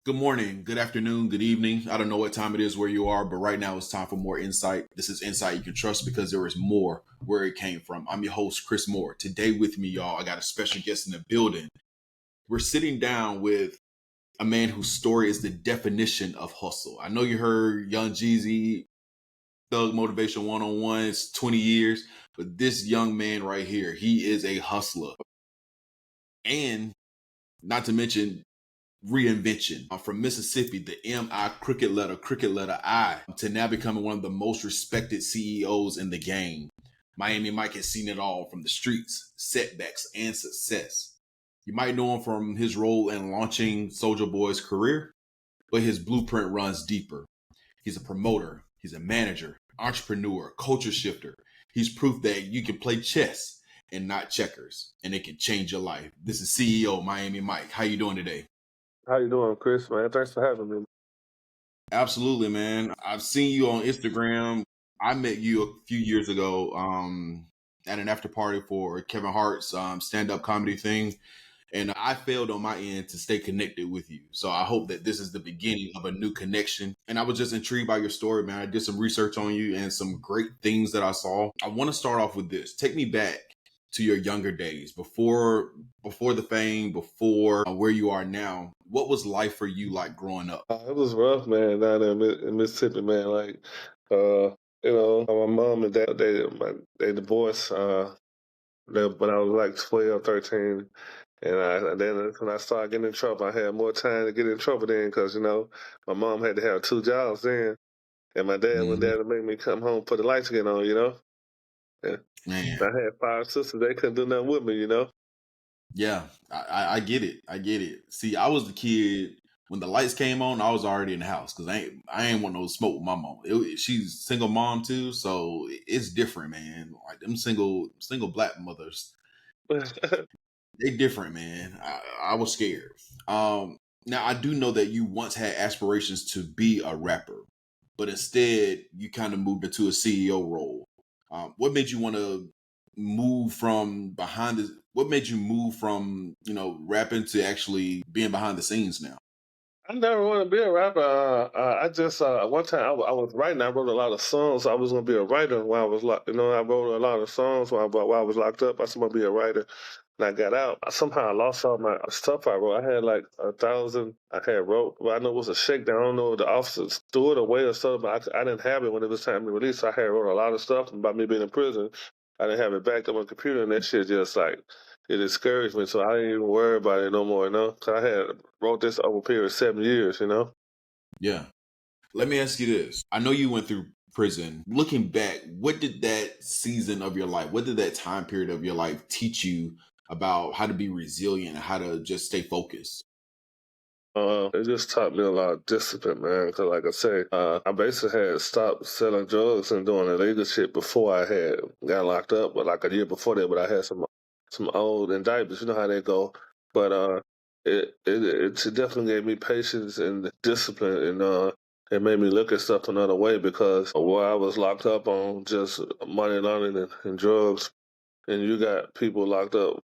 Good morning, good afternoon, good evening. I don't know what time it is where you are, but right now it's time for more insight. This is insight you can trust because there is more where it came from. I'm your host, Chris Moore. Today with me, y'all, I got a special guest in the building. We're sitting down with a man whose story is the definition of hustle. I know you heard Young Jeezy, Thug Motivation 101, it's 20 years, but this young man right here, he is a hustler. And not to mention reinvention. From Mississippi, the MI cricket letter I, to now becoming one of the most respected CEOs in the game. Miami Mike has seen it all from the streets, setbacks, and success. You might know him from his role in launching Soulja Boy's career, but his blueprint runs deeper. He's a promoter, he's a manager, entrepreneur, culture shifter. He's proof that you can play chess and not checkers, and it can change your life. This is CEO Miami Mike. How you doing today? How you doing, Chris? Man, thanks for having me. Absolutely, man. I've seen you on Instagram. I met you a few years ago at an after party for Kevin Hart's stand-up comedy thing. And I failed on my end to stay connected with you. So I hope that this is the beginning of a new connection. And I was just intrigued by your story, man. I did some research on you and some great things that I saw. I want to start off with this. Take me back to your younger days, before the fame, before where you are now. What was life for you like growing up? It was rough, man, down there in Mississippi, man. My mom and dad, they divorced when I was like 12, 13. And then that's when I started getting in trouble. I had more time to get in trouble then because, my mom had to have two jobs then. And my dad went Hmm. there to make me come home, put the lights again on. And Man, I had five sisters. They couldn't do nothing with me. yeah, I get it. I get it. See, I was the kid when the lights came on. I was already in the house because I ain't want no smoke with my mom. She's single mom too, so it's different, man. Like them single black mothers, they different, man. I was scared. Now I do know that you once had aspirations to be a rapper, but instead you kind of moved into a CEO role. What made you want to move from behind the? What made you move from rapping to actually being behind the scenes now? I never want to be a rapper. I just one time I was writing. I wrote a lot of songs. I was gonna be a writer while I was locked. I wrote a lot of songs while I was locked up. I was gonna be a writer. And I got out. Somehow I lost all my stuff I wrote. I had like 1,000. I had wrote. Well, I know it was a shakedown. I don't know if the officers threw it away or something. But I didn't have it when it was time to release. So I had wrote a lot of stuff about me being in prison. I didn't have it backed up on the computer, and that shit just like it discouraged me. So I didn't even worry about it no more. Cause I had wrote this over a period of 7 years. Yeah. Let me ask you this. I know you went through prison. Looking back, what did that season of your life, what did that time period of your life teach you about how to be resilient and how to just stay focused? It just taught me a lot of discipline, man. Because, like I say, I basically had stopped selling drugs and doing illegal shit before I had got locked up. But like a year before that, but I had some old indictments. You know how they go. But it definitely gave me patience and discipline, and it made me look at stuff another way because while I was locked up on just money laundering and drugs, and you got people locked up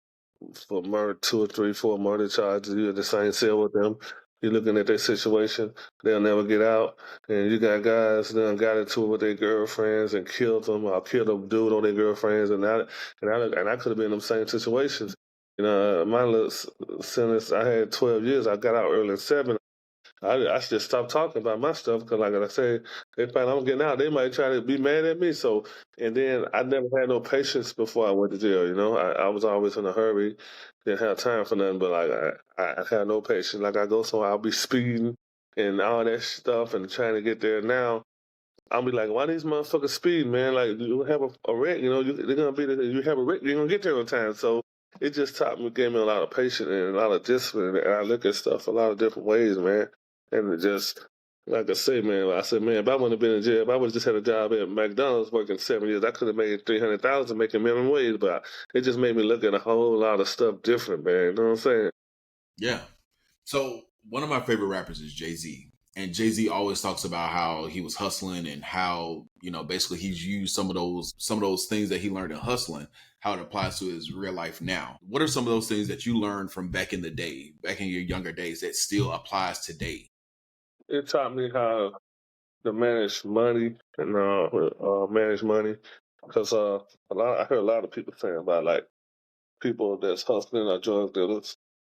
for murder, two or three, four murder charges. You're in the same cell with them. You're looking at their situation. They'll never get out. And you got guys that got into it with their girlfriends and killed them or killed a dude on their girlfriends. And I could have been in them same situations. My little sentence, I had 12 years. I got out early in seven. I just stopped talking about my stuff because, like I say, they find I'm getting out. They might try to be mad at me. So, and then I never had no patience before I went to jail. I was always in a hurry, didn't have time for nothing. But like I had no patience. Like I go somewhere, I'll be speeding and all that stuff and trying to get there. Now I'll be like, why these motherfuckers speed, man? Like you have a wreck, they're gonna be you have a wreck, you're gonna get there on time. So it just taught me, gave me a lot of patience and a lot of discipline, and I look at stuff a lot of different ways, man. And it just, like I say, man, I said, man, if I wouldn't have been in jail, if I would have just had a job at McDonald's working 7 years, I could have made 300,000 making minimum wage. But it just made me look at a whole lot of stuff different, man. You know what I'm saying? Yeah. So one of my favorite rappers is Jay-Z. And Jay-Z always talks about how he was hustling and how, basically he's used some of those things that he learned in hustling, how it applies to his real life now. What are some of those things that you learned from back in the day, back in your younger days, that still applies today? It taught me how to manage money and manage money because I heard a lot of people saying about like people that's hustling or drug dealers,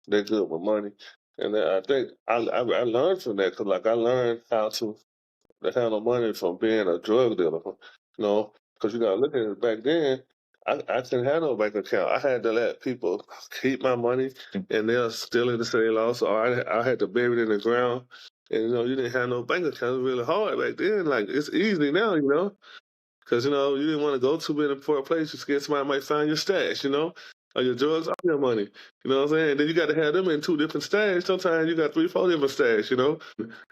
they're good with money, and then I think I learned from that because like I learned how to handle money from being a drug dealer, because you got to look at it back then. I didn't have no bank account. I had to let people keep my money, and they'll steal it to say they lost, or I had to bury it in the ground. And you didn't have no bank account. It was really hard back then. Like it's easy now. Because, you didn't want to go too many for a place. You scared somebody might find your stash, or your drugs or your money. You know what I'm saying? Then you got to have them in two different stash. Sometimes you got 3, 4 different stash.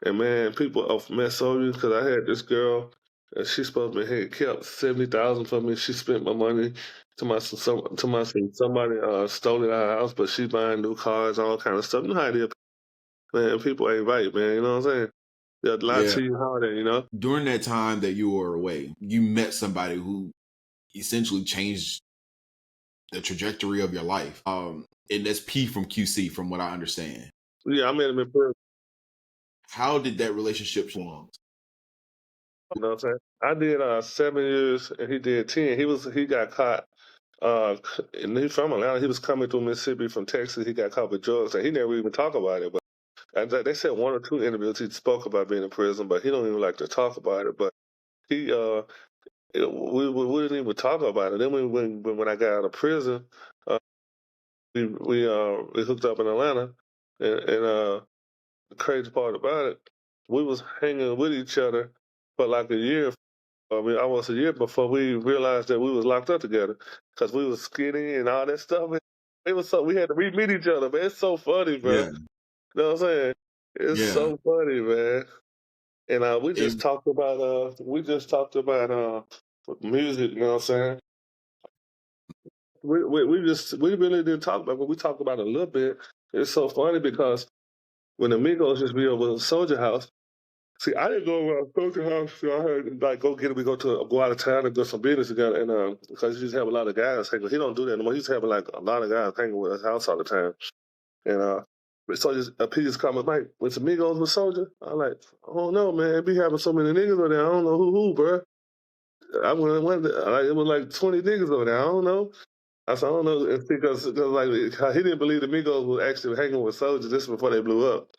And man, people mess over you because I had this girl, and she supposed to had kept 70,000 from me. She spent my money somebody stole it out of her house, but she buying new cars, all kind of stuff. You know how it is, man. People ain't right, man. You know what I'm saying? They'll lie Yeah. to you harder. During that time that you were away, you met somebody who essentially changed the trajectory of your life. And that's P from QC, from what I understand. Yeah, I met him in prison. How did that relationship form? You know what I'm saying? I did 7 years and he did 10. He got caught. And he's from Atlanta. He was coming through Mississippi from Texas. He got caught with drugs, and he never even talked about it. But they said 1 or 2 interviews he spoke about being in prison, but he don't even like to talk about it. But he we didn't even talk about it. Then when I got out of prison, uh, we hooked up in Atlanta, and the crazy part about it, we was hanging with each other for like a year. I mean, almost a year before we realized that we was locked up together because we was skinny and all that stuff. It was so we had to re-meet each other, man. It's so funny, bro. Yeah. You know what I'm saying? It's Yeah. so funny, man. And we It, just talked about music. You know what I'm saying? We really didn't talk about, it, but we talked about it a little bit. It's so funny because when the Migos just be over at Soldier House. See, I didn't go around Soulja House. So I had like go get it. We go out of town and do some business together. And because he used to have a lot of guys hanging. He don't do that anymore. He used to have like a lot of guys hanging with his house all the time. And so just P just called me like, "With some Migos with Soldier?" I'm like, "I don't know, man. Be having so many niggas over there. I don't know who, bro." I went like it was like 20 niggas over there. I don't know. I said, I don't know. It's because like he didn't believe the Migos was actually hanging with Soldier just before they blew up.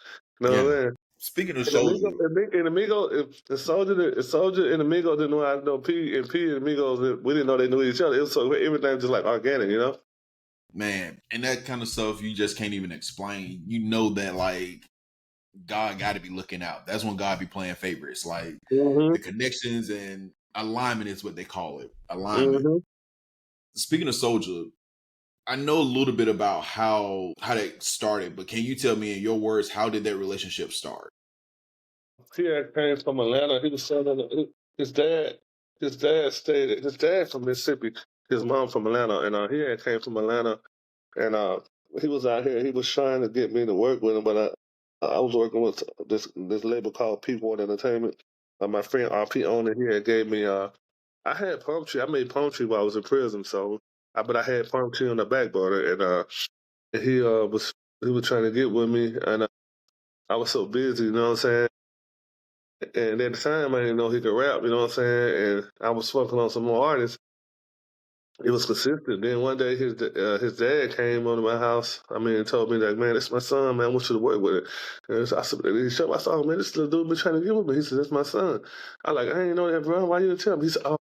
You know yeah. what I'm saying? Speaking of And Amigo, Soldier, and Amigo, if the soldier and Amigo didn't know I know P and Amigos, we didn't know they knew each other. It was so everything just like organic. man, and that kind of stuff you just can't even explain. You know that like God got to be looking out. That's when God be playing favorites. Like Mm-hmm. the connections and alignment is what they call it. Alignment. Mm-hmm. Speaking of Soldier, I know a little bit about how that started, but can you tell me in your words, how did that relationship start? He had came from Atlanta. He was his dad. His dad from Mississippi. His mom from Atlanta, and he had came from Atlanta, and he was out here. He was trying to get me to work with him, but I was working with this label called P1 Entertainment. My friend RP owner here gave me I had palm tree. I made palm tree while I was in prison, so but I had palm tree on the back border, and he was trying to get with me, and I was so busy, you know what I'm saying. And at the time, I didn't know he could rap, you know what I'm saying. And I was working on some more artists. It was consistent. Then one day, his dad came over to my house. I mean, and told me like, "Man, it's my son, man. I want you to work with it." And so I said, he showed me, I said, "Oh man, this little dude been trying to get with me." He said, "That's my son." I like, I ain't know that, bro. Why you didn't tell me? He said, "Oh,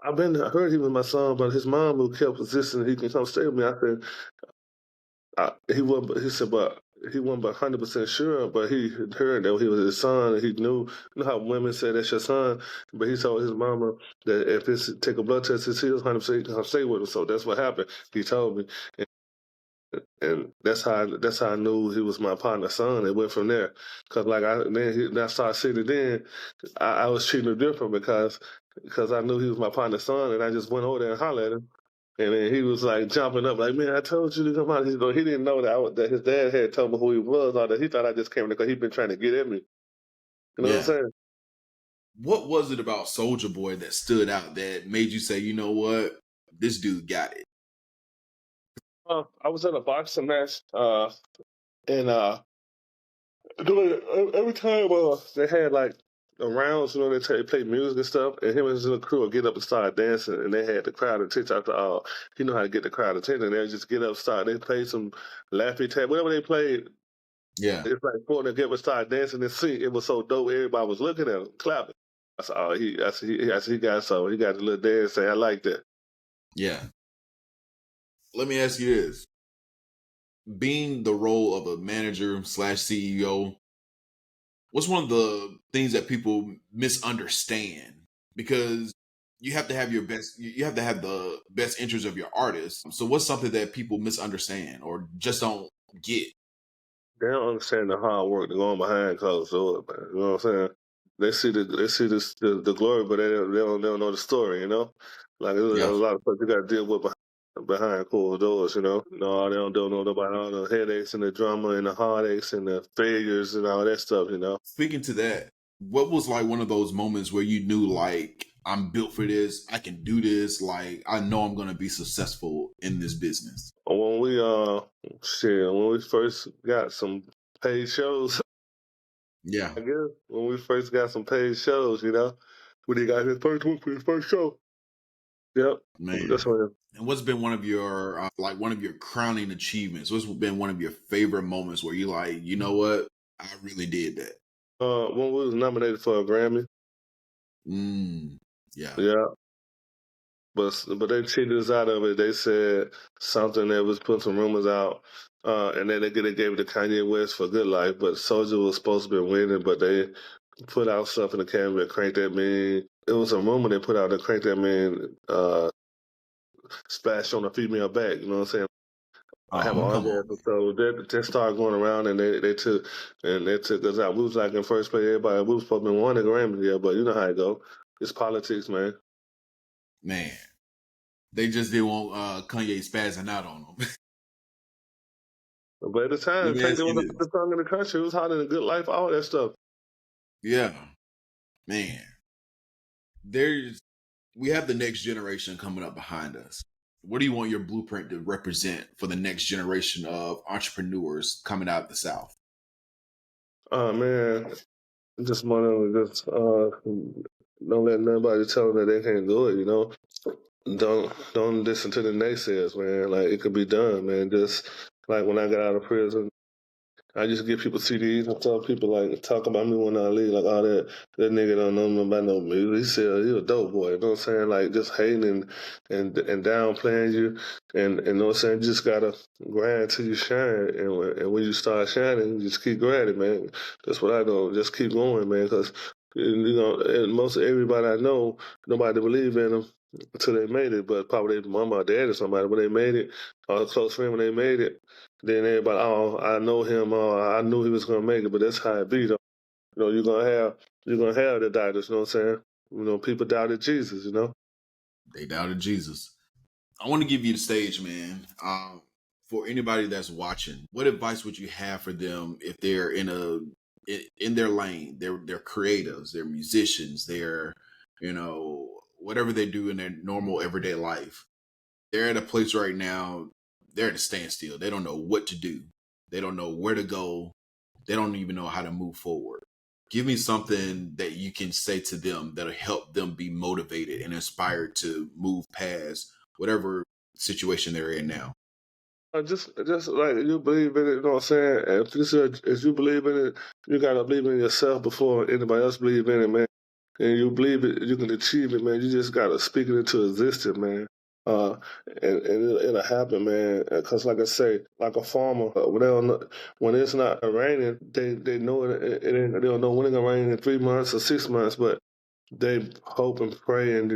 I heard he was my son, but his mom who kept insisting he can come stay with me." I said, he was. He said, but he wasn't 100% sure. But he heard that he was his son, and he knew. You know how women say that's your son. But he told his mama that if it's take a blood test, it's his 100%, he can come stay with him. So that's what happened. He told me, and that's how I knew he was my partner's son. It went from there. Cause like I started seeing it. Then I was treating him different because I knew he was my partner's son, and I just went over there and hollered at him. And then he was like jumping up, like, "Man, I told you to come out." He didn't know that his dad had told me who he was, or that he thought I just came because he'd been trying to get at me. You know what I'm Yeah. saying? What was it about Soldier Boy that stood out that made you say, you know what? this dude got it. I was at a boxing match, and every time they had like the rounds, they play music and stuff, and him and his little crew would get up and start dancing, and they had the crowd attention. I thought, oh, he know how to get the crowd attention. They just get up, start. They played some Laffy Tap, whatever they played. Yeah. It's like for them to get up and start dancing and sing. It was so dope. Everybody was looking at him, clapping. I said, oh, he got the little dance. I like that. Yeah. Let me ask you this. Being the role of a manager / CEO, what's one of the things that people misunderstand? Because you have to have you have to have the best interest of your artist. So what's something that people misunderstand or just don't get? They don't understand the hard work that going behind closed doors, man. You know what I'm saying? They see the glory, but they don't know the story. You know, like there's a Yeah. lot of stuff you got to deal with behind closed doors. You know, no, they don't know about all the headaches and the drama and the heartaches and the failures and all that stuff. You know. Speaking to that, what was like one of those moments where you knew like I'm built for this, I can do this, like I know I'm gonna be successful in this business? When we first got some paid shows, Yeah. I guess when we first got some paid shows, when he got his first one for his first show. Yep, that's Man. when. And what's been one of your one of your crowning achievements? What's been one of your favorite moments where you like, you know what? I really did that. When we was nominated for a Grammy. Yeah. Yeah, but they cheated us out of it. They said something that was putting some rumors out, and then they gave it to Kanye West for Good Life. But Soulja was supposed to be winning, but they put out stuff in the camera and Crank That Man. It was a rumor they put out that Crank That Man splashed on a female back. You know what I'm saying? I have an Oh, come on, orgasm. So they started going around and they took us out. We was like in first place. Everybody, we was supposed to be winning the Grammy, yeah, but you know how it go. It's politics, man. man. They just didn't want Kanye spazzing out on them. But at the time, Let me Tank ask was you the this. biggest song in the country. It was hotter than Good Life, all that stuff. Yeah, man. There's we have the next generation coming up behind us. What do you want your blueprint to represent for the next generation of entrepreneurs coming out of the South? Oh man, just want to just don't let nobody tell them that they can't do it. Don't listen to the naysayers, man. Like it could be done, man. Just like when I got out of prison. I just give people CDs and tell people like talk about me when I leave, like all that nigga don't know nothing about no music. He said he a dope boy, you know what I'm saying? Like just hating and downplaying you, and you know what I'm saying. You just gotta grind till you shine, and when you start shining, you just keep grinding, man. That's what I do. Just keep going, man, because and most of everybody I know, nobody believe in them until they made it, but probably their mama or dad or somebody when they made it, or a close friend when they made it. Then everybody, oh, I know him. I knew he was gonna make it, but that's how it be. Though. You're gonna have the doubters. You know what I'm saying? People doubted Jesus. They doubted Jesus. I want to give you the stage, man. For anybody that's watching, what advice would you have for them if they're in their lane? They're creatives, they're musicians, they're whatever they do in their normal everyday life. They're at a place right now. They're at a standstill. They don't know what to do. They don't know where to go. They don't even know how to move forward. Give me something that you can say to them that'll help them be motivated and inspired to move past whatever situation they're in now. Just like you believe in it. You know what I'm saying? If you believe in it, you gotta believe in yourself before anybody else believe in it, man. And you believe it, you can achieve it, man. You just gotta speak it into existence, man. Uh, and it'll happen, man. Because, like I say, like a farmer, when it's not raining, they know it ain't, they don't know when it's gonna rain in 3 months or 6 months, but they hope and pray and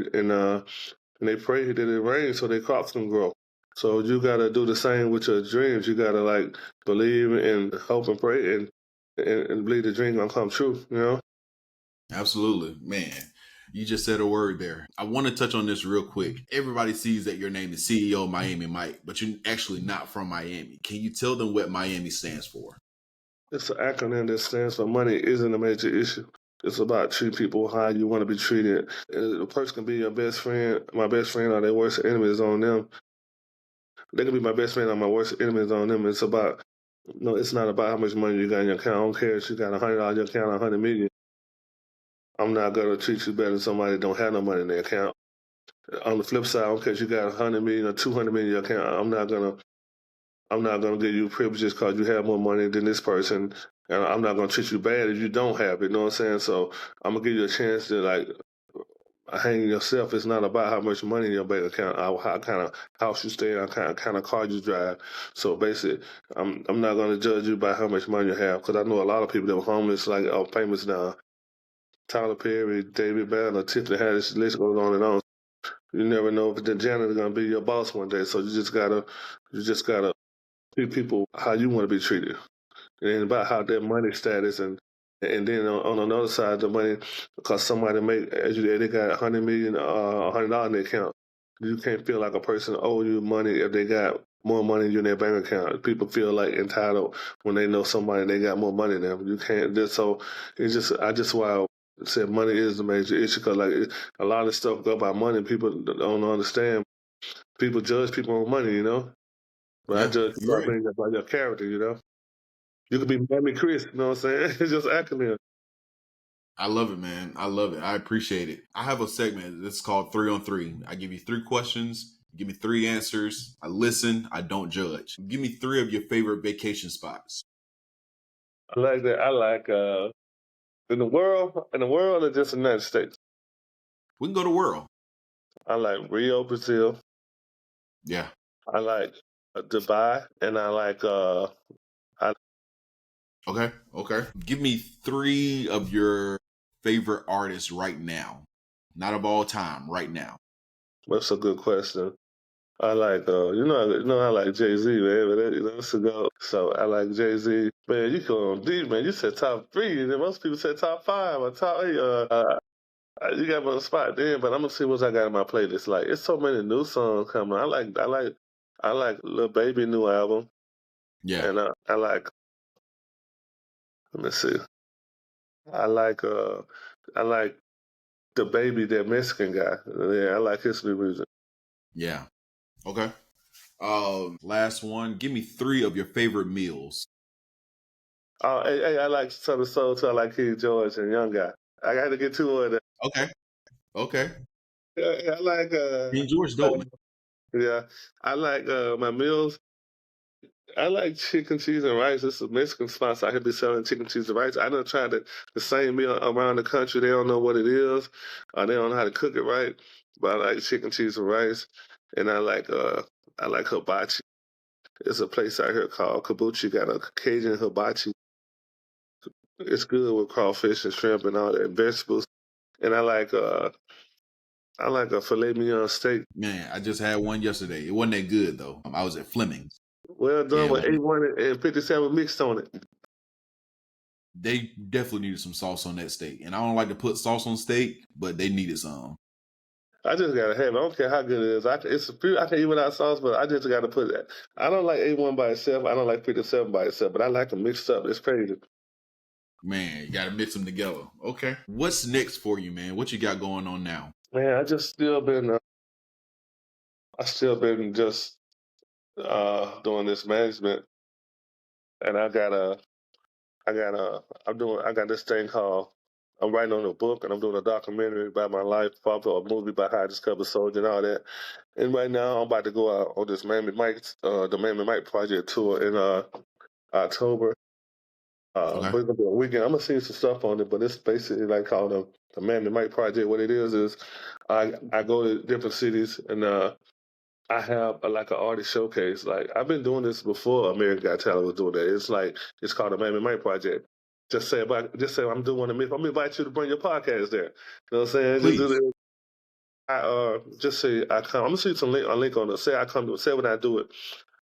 they pray that it rains so their crops can grow. So you gotta do the same with your dreams. You gotta like believe and hope and pray and believe the dream gonna come true. Absolutely, man. You just said a word there. I want to touch on this real quick. Everybody sees that your name is CEO Miami Mike, but you're actually not from Miami. Can you tell them what Miami stands for? It's an acronym that stands for money isn't a major issue. It's about treating people how you want to be treated. A person can be your best friend, my best friend, or their worst enemy is on them. They can be my best friend or my worst enemy is on them. It's about no, it's not about how much money you got in your account. I don't care if you got $100 in your account or 100 million. I'm not gonna treat you better than somebody that don't have no money in their account. On the flip side, I don't care if you got 100 million or 200 million in your account. I'm not gonna give you privileges because you have more money than this person, and I'm not gonna treat you bad if you don't have it. You know what I'm saying? So I'm gonna give you a chance to like hang yourself. It's not about how much money in your bank account, how kind of house you stay in, kind of car you drive. So basically, I'm not gonna judge you by how much money you have because I know a lot of people that were homeless, like famous now. Tyler Perry, David Banner, Tiffany Haddish, the list goes on and on. You never know if the janitor's gonna be your boss one day. So you just gotta treat people how you want to be treated. It ain't about how their money status and then on another side the money because somebody make as you they got 100 million $100 in their account. You can't feel like a person owe you money if they got more money in their bank account. People feel like entitled when they know somebody they got more money than them. You can't. So it's just I just why I said money is the major issue because like a lot of stuff go by money. People don't understand. People judge people on money, you know. But I Yeah, judge you're right. by your character, you know. You could be Mammy Chris, you know what I'm saying? It's just acronym. I love it, man. I love it. I appreciate it. I have a segment that's called 3 on 3. I give you 3 questions. Give me 3 answers. I listen. I don't judge. Give me 3 of your favorite vacation spots. I like that. I like in the world or just the United States. We can go to world. I like Rio, Brazil. Yeah. I like Dubai, and I like Okay. Okay. Give me 3 of your favorite artists right now. Not of all time, right now. That's a good question. I like I like Jay-Z, man, but that's a go. So I like Jay-Z. Man, you go on deep, man. You said top three, and then most people said top five or top eight. You got me on the spot there, but I'm gonna see what I got in my playlist. Like, it's so many new songs coming. I like Lil Baby new album, Yeah. and I like. Let me see. I like I like the Baby, that Mexican guy. Yeah, I like his new music. Yeah. Okay. Last one. Give me 3 of your favorite meals. Oh, hey, I like Southern Soul too. I like King George and Young Guy. I got to get two of them. Okay. Okay. Yeah, I like King George uh, dope, man. yeah, I like my meals. I like chicken, cheese, and rice. It's a Mexican spot, so I could be selling chicken, cheese, and rice. I done tried the same meal around the country. They don't know what it is. They don't know how to cook it right. But I like chicken, cheese, and rice. And I like hibachi. It's a place out here called Kabuchi. Got a Cajun hibachi. It's good with crawfish and shrimp and all that and vegetables. And I like a filet mignon steak. Man, I just had one yesterday. It wasn't that good though. I was at Fleming's. Well done Yeah, with 857 mixed on it. they definitely needed some sauce on that steak. And I don't like to put sauce on steak, but they needed some. I just gotta have it. I don't care how good it is. It's a few. I can eat without sauce, but I just gotta put that. I don't like A1 by itself. I don't like 57 by itself, but I like them mixed up. It's crazy. Man, you got to mix them together. Okay. What's next for you, man? What you got going on now? Man, I still been just doing this management, and I got this thing called. I'm writing on a book, and I'm doing a documentary about my life, probably a movie about how I discovered Soulja and all that. And right now, I'm about to go out on this the Mammy Mike project tour in October. Okay. But it's gonna be a weekend. I'm gonna see some stuff on it, but it's basically like called the Mammy Mike project. What it is I go to different cities and I have like an artist showcase. Like I've been doing this before American Got Talent was doing that. It's called the Mammy Mike project. Just say I'm doing I'm gonna invite you to bring your podcast there. You know what I'm saying? Just do Please. that. Just say I come. I'm gonna see a link on it. Say I come to say when I do it.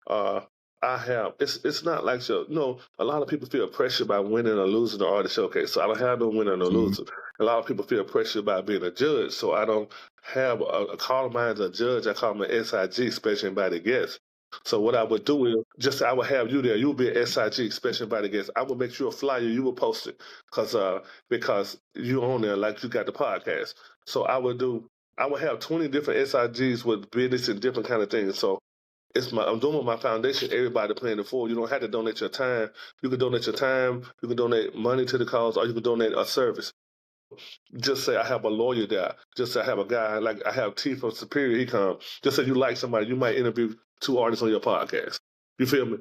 Uh, I have. It's not like a lot of people feel pressure by winning or losing the artist showcase. So I don't have no winner no Mhm. loser. A lot of people feel pressure by being a judge. So I don't have a call of mine as a judge. I call him an SIG, special invited guest. So what I would do is just I would have you there. You would be an SIG, special invited guest. I would make you a flyer. You would post it because you on there like you got the podcast. So I would have 20 different SIGs with business and different kind of things. So I'm doing with my foundation. Everybody paying it forward. You don't have to donate your time. You can donate your time. You can donate money to the cause, or you can donate a service. Just say I have a lawyer there. Just say I have a guy like I have T from Superior Econ. Just say you like somebody, you might interview 2 artists on your podcast. You feel me?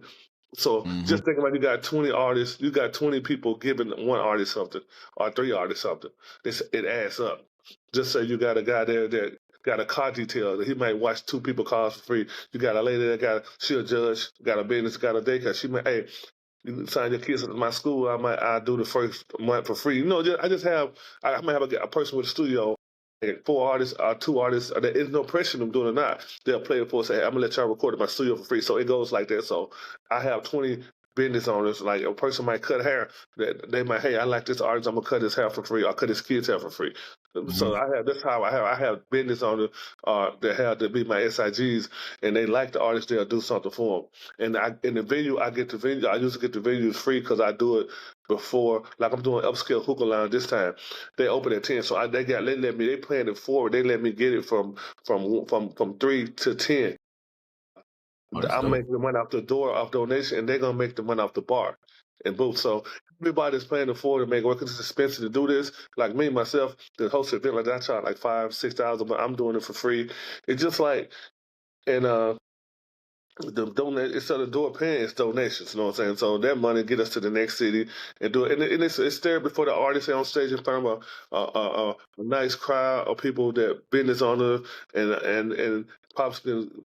So just think about you got 20 artists, you got 20 people giving one artist something or 3 artists something. It adds up. Just say you got a guy there that got a car detail that he might watch 2 people cars for free. You got a lady that she a judge, got a business, got a daycare. She might, hey, you can sign your kids at my school. I do the first month for free. I might have a person with a studio, like 4 artists or 2 artists. There is no pressure them doing it or not. They'll play it for us. Say, hey, I'm gonna let y'all record at my studio for free. So it goes like that. So I have 20 business owners. Like a person might cut hair. That they might, hey, I like this artist. I'm gonna cut his hair for free. Or cut his kids' hair for free. So that's how I have business owners that have to be my SIGs, and they like the artist. They'll do something for them. And in the venue, I used to get the venues free because I do it before. Like I'm doing upscale hookah lounge this time. They open at 10, so they playing it forward. They let me get it from 3 to 10. I'm making the money off the door off donation, and they're gonna make the money off the bar and booth. So everybody's playing it forward to make work. It's expensive to do this. Like me myself, to host an event like that, I charge like $5,000-6,000, but I'm doing it for free. It's just like and the donate instead of door paying, it's donations. You know what I'm saying? So that money get us to the next city and do it. And it's there before the artists on stage in front of a nice crowd of people that business owners and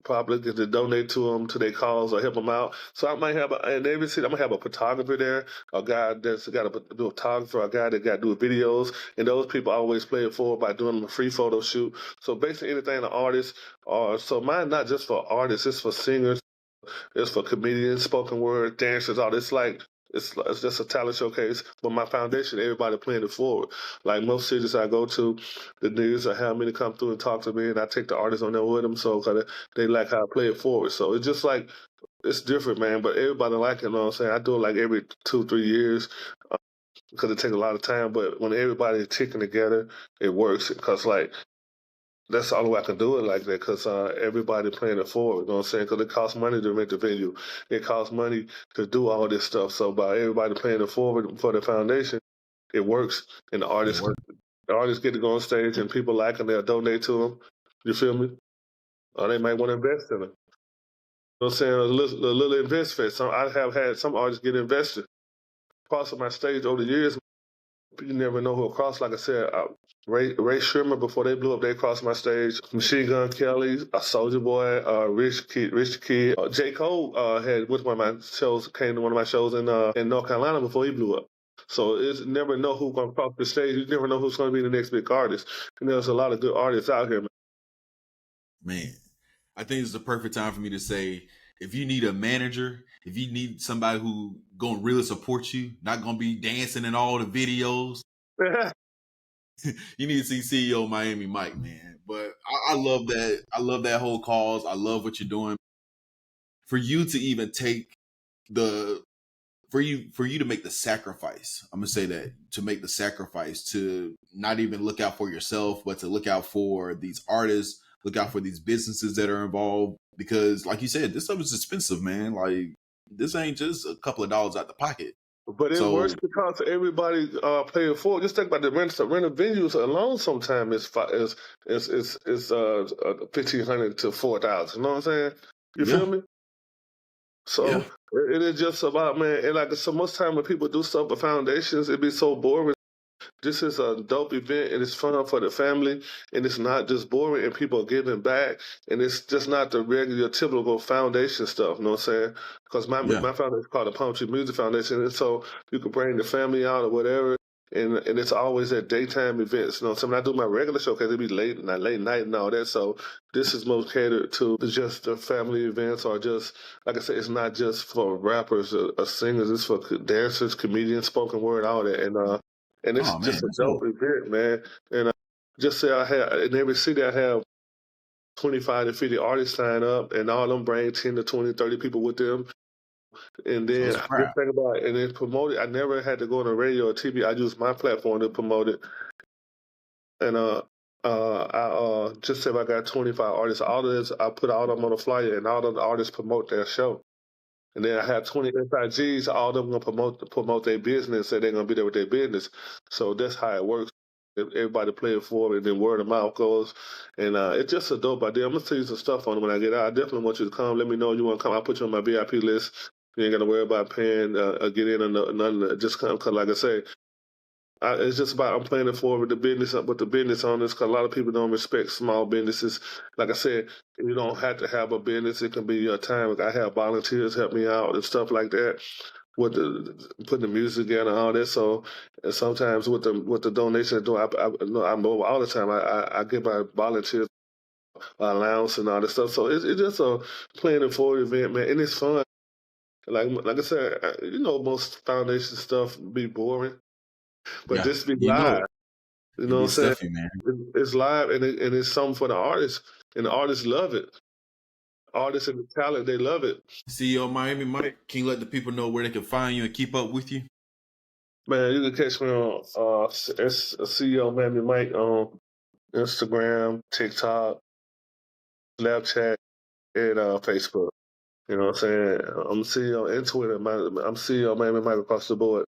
probably get to donate to them to their cause or help them out. So I might have in every city I'm gonna have a photographer there, a guy that's got to do a photographer, a guy that got to do videos, and those people always play it forward by doing a free photo shoot. So basically anything an artist so mine not just for artists, it's for singers. It's for comedians, spoken word, dancers, all this. It's just a talent showcase. But my foundation, everybody playing it forward. Like most cities I go to, the niggas I have many come through and talk to me, and I take the artists on there with them, so cause they like how I play it forward. So it's just like it's different, man. But everybody like it. You know what I'm saying? I do it like every 2-3 years because it takes a lot of time. But when everybody's ticking together, it works. Because like that's the only way I can do it like that because everybody playing it forward. You know what I'm saying? Because it costs money to rent the venue. It costs money to do all this stuff. So by everybody playing it forward for the foundation, it works. And the artists get to go on stage and people like them, they'll donate to them. You feel me? Or they might want to invest in them. You know what I'm saying? A little investment. I have had some artists get invested. Across my stage over the years, you never know who will cross. Like I said, Ray Shrimmer, before they blew up, they crossed my stage. Machine Gun Kelly, Soulja Boy, Rich Kid. J. Cole had with one of my shows, came to one of my shows in North Carolina before he blew up. So it's never know who's going to cross the stage. You never know who's going to be the next big artist. And there's a lot of good artists out here, man. Man, I think it's the perfect time for me to say, if you need a manager, if you need somebody who gonna really support you, not gonna be dancing in all the videos, you need to see CEO Miami Mike, man. But I love that. I love that whole cause. I love what you're doing. For you to even take for you to make the sacrifice, I'm gonna say that, to make the sacrifice to not even look out for yourself, but to look out for these artists, look out for these businesses that are involved. Because like you said, this stuff is expensive, man. Like this ain't just a couple of dollars out the pocket. But it works because everybody paying for it. Just think about the rent of venues alone. Sometimes is $1,500 to $4,000. You know what I'm saying? You feel me? So it is just about, man. And like so, most time when people do stuff with foundations, it be so boring. This is a dope event and it's fun for the family and it's not just boring and people are giving back and it's just not the regular typical foundation stuff, you know what I'm saying? Because my foundation is called the Palm Tree Music Foundation, and so you can bring the family out or whatever. And it's always at daytime events. You know, so when I do my regular showcase, it be late night and all that. So this is most catered to just the family events, or just like I said, it's not just for rappers or singers. It's for dancers, comedians, spoken word, all that. And it's just a dope event, man. And just say I have in every city I have 25 to 50 artists sign up, and all of them bring 10 to 20, 30 people with them. And So then it's I a wrap. just think about it, and then promote it. I never had to go on the radio or TV. I used my platform to promote it. And I just said I got 25 artists. All of this, I put all of them on a flyer, and all of the artists promote their show. And then I have 20 SIGs. All of them gonna promote their business, and they're gonna be there with their business. So that's how it works. Everybody play it for me, and then word of mouth goes. And it's just a dope idea. I'm gonna tell you some stuff on it when I get out. I definitely want you to come. Let me know you want to come. I'll put you on my VIP list. You ain't got to worry about paying, get in or none. Just come, cause like I say, it's just about I'm playing it forward with the business, on this, because a lot of people don't respect small businesses. Like I said, you don't have to have a business. It can be your time. I have volunteers help me out and stuff like that with putting the music together and all that. So and sometimes with the donation, I'm over all the time. I give my volunteers allowance and all that stuff. So it's just a playing it forward event, man, and it's fun. Like I said, most foundation stuff be boring, but Yeah, this be you know live. it. You It know be what I'm saying? stuffy, man. It's live, and it's something for the artists, and the artists love it. Artists and the talent, they love it. CEO Miami Mike, can you let the people know where they can find you and keep up with you? Man, you can catch me on CEO Mammy Mike on Instagram, TikTok, Snapchat, and Facebook. You know what I'm saying? I'm CEO and Twitter. I'm CEO Mammy Mike across the board.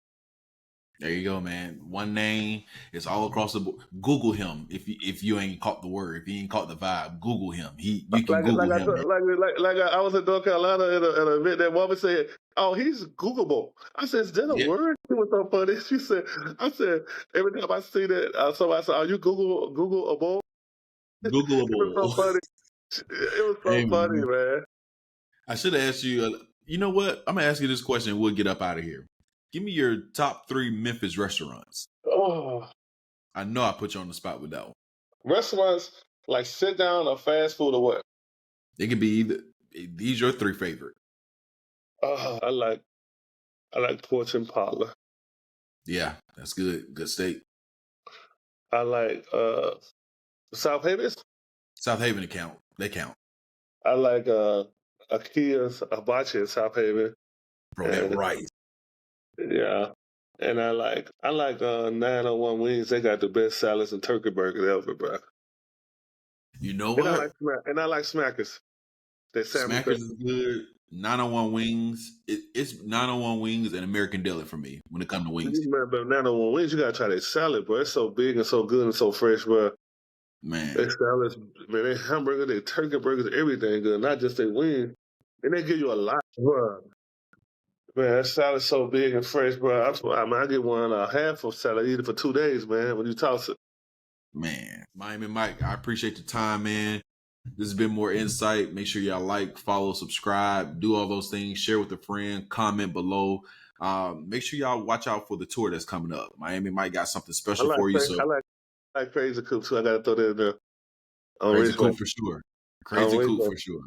There you go, man. One name is all across the board. Google him if you ain't caught the word, if you ain't caught the vibe. Google him. You can Google him, man. I was in North Carolina at an event. That woman said, "Oh, he's Googleable." I said, "Is that a Yeah, word?" It was so funny. She said, "I said every time I see that, somebody said, are you Googleable?" It was so Googleable. funny. It was so Hey, funny, man. man. I should have asked you. You know what? I'm gonna ask you this question, and we'll get up out of here. Give me your top 3 Memphis restaurants. Oh, I know I put you on the spot with that one. restaurants like sit down or fast food or what? It could be either. These your 3 favorite. Oh, I like Porch and Parlor. Yeah, that's good. Good steak. I like South Haven. South Haven account. They count. I like Akia's Hibachi in South Haven. Bro, that And rice. yeah. And I like 901 Wings. They got the best salads and turkey burgers ever, bro. You know And I what? like Smackers. They sandwich Smackers dressing. is good. 901 Wings. It's 901 Wings and American Deli for me when it comes to wings. You remember 901 Wings? You gotta try their salad, bro. It's so big and so good and so fresh, bro. Their Man, salads, man. Their hamburger, their turkey burgers, everything good. Not just their wings. And they give you a lot, bro. Man, that salad's so big and fresh, bro. I get one half of salad, eat it for 2 days, man. When you toss it. man. Miami Mike, I appreciate the time, man. This has been more insight. Make sure y'all like, follow, subscribe, do all those things. Share with a friend. Comment below. Make sure y'all watch out for the tour that's coming up. Miami Mike got something I special like for you. So I like Crazy Coop too. I gotta throw that in there on crazy cool Ridgeway. for sure. On Crazy cool Ridgeway. for sure.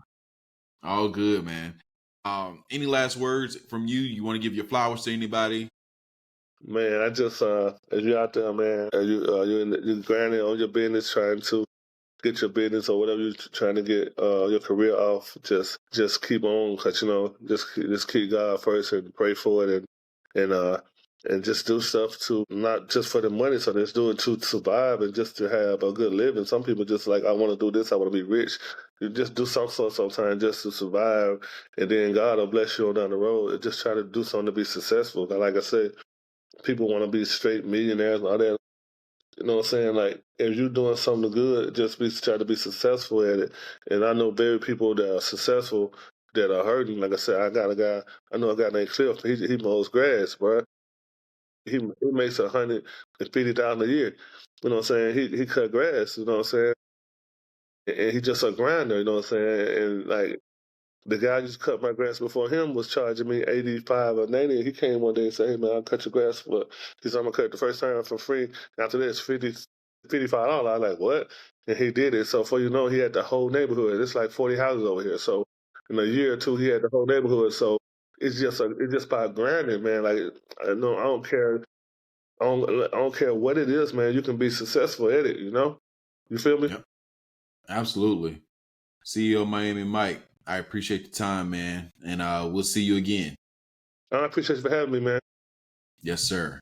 All good, man. Any last words from you? You want to give your flowers to anybody? Man, I just if you're out there, man, you grinding on your business, trying to get your business or whatever you're trying to get your career off, just keep on, cause just keep God first and pray for it and just do stuff to not just for the money, so just do it to survive and just to have a good living. Some people just like I want to do this, I want to be rich. You just do something sometimes just to survive, and then God will bless you on down the road. And just try to do something to be successful. Like I said, people want to be straight millionaires and all that. You know what I'm saying? Like, if you're doing something good, just try to be successful at it. And I know very people that are successful that are hurting. Like I said, I know a guy named Cliff. He mows grass, bro. He makes $150,000 a year. You know what I'm saying? He cut grass. You know what I'm saying? And he just a grinder. You know what I'm saying? And like the guy who just cut my grass before him was charging me 85 or 90. He came one day and said, "Hey man, I'll cut your grass for." He said, "I'm gonna cut it the first time for free. After that, it's $55." I was like, "What?" And he did it. So before you know, he had the whole neighborhood. It's like 40 houses over here. So in a year or two, he had the whole neighborhood. So it's just by grinding, man. Like I don't care. I don't care what it is, man. You can be successful at it. You know. You feel me? Yep, absolutely. CEO Miami Mike, I appreciate the time, man. And we'll see you again. I appreciate you for having me, man. Yes, sir.